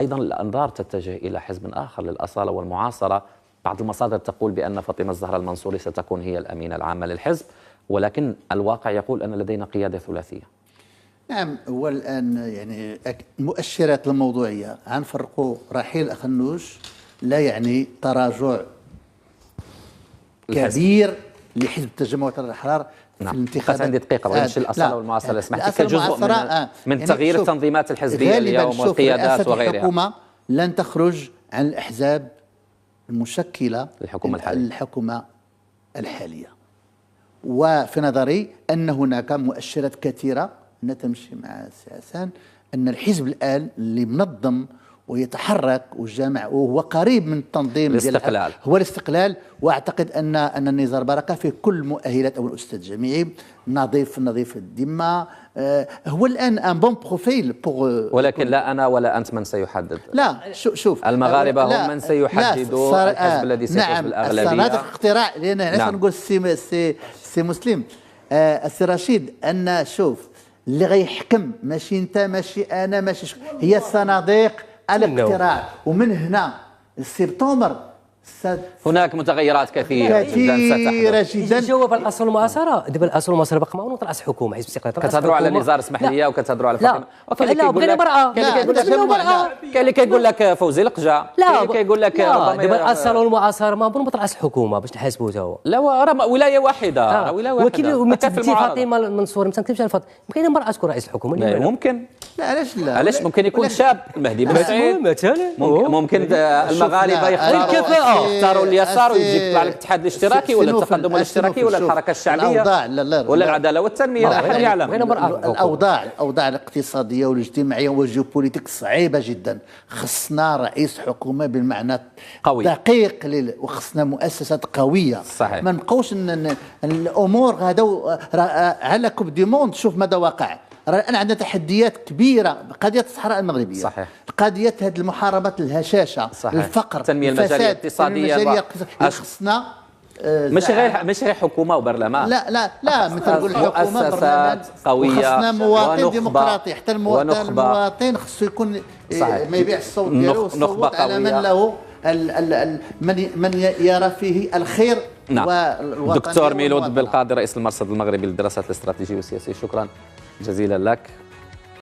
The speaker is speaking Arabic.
أيضا الأنظار تتجه إلى حزب آخر للأصالة والمعاصرة. بعض المصادر تقول بأن فاطمة الزهراء المنصوري ستكون هي الأمينة العامة للحزب، ولكن الواقع يقول أن لدينا قيادة ثلاثية. نعم، هو الآن يعني المؤشرات الموضوعية غنفرقوا رحيل أخنوش لا يعني تراجع كبير لحزب التجمع الوطني الأحرار في الانتخابات. عندي دقيقة بغيت نمشي الأصالة والمعاصرة، اسمح لي، كجزء من يعني تغيير التنظيمات الحزبية اليوم والقيادات وغيرها. الحكومة لن تخرج عن الأحزاب المشكلة الحكومة الحالية. وفي نظري أن هناك مؤشرات كثيرة تمشي مع السياسان، أن الحزب الآن اللي منظم ويتحرك وجامع وهو قريب من التنظيم الاستقلال هو الاستقلال. واعتقد ان النزار بركه في كل مؤهلات او الاستاذ جميعي نظيف الذمه، هو الان ان بون بروفيل ولكن لا انا ولا انت من سيحدد. لا شوف المغاربه هم من سيحددوا الحزب الذي سيفوز بالاغلبيه. نعم، صناديق اقتراع. لان نعم. نقول سي مسلم السي رشيد، ان شوف اللي غيحكم ماشي انت ماشي انا ماشي هي الصناديق الاقتراع. ومن هنا سبتمبر هناك متغيرات كثيرة جدا. جواب الأصل المعاصرة، دابا الأصل المعاصرة باقي ما رأس حكومة حزب الاستقلال. كتهضروا على النزار، اسمح لي، وكتهضروا على فاطمة. لا بغينا مرأة. كاين اللي كيقول لك فوزي القجا، كاين اللي كيقول لك دابا الأصل والمعاصرة ما بون رأس حكومة باش نحاسبوا تا هو. لا راه ولاية واحدة، ولاية واحدة. ولكن فاطمة المنصوري ما تنكتبش على فاطمة، بغينا مرأة تكون رئيس الحكومة. ممكن. لا علاش لا؟ علاش ممكن يكون شاب المهدي بن سعيد مثلا. ممكن المغاربه يختاروا اليسار ويجي يطلع الاتحاد الاشتراكي ولا التقدم الاشتراكي ولا الحركه الشعبيه ولا العداله والتنميه. لا احد يعلم. الاوضاع الاقتصاديه والاجتماعيه والجيوبوليتيك صعيبه جدا. خصنا رئيس حكومه بالمعنى قوي دقيق وخصنا مؤسسات قويه. صحيح. ما نبقوش الامور هذا على كوب دي موند. شوف ماذا وقع. الآن عندنا تحديات كبيرة، قضية الصحراء المغربية. صحيح. قضية هذه المحاربة الهشاشة. صحيح. الفقر، التنمية المجالية الاقتصادية. خصنا مش غير حكومة وبرلمان. لا مثل نقول حكومة مؤسسات قوية، خصنا مواطن ديمقراطي. حتى المواطن خصو يكون ما يبيع الصوت ديالو، الصوت على من له من يرى فيه الخير. نعم. دكتور ميلود بالقادر، رئيس المرصد المغربي للدراسات الاستراتيجية والسياسية، شكرا جزيلا لك.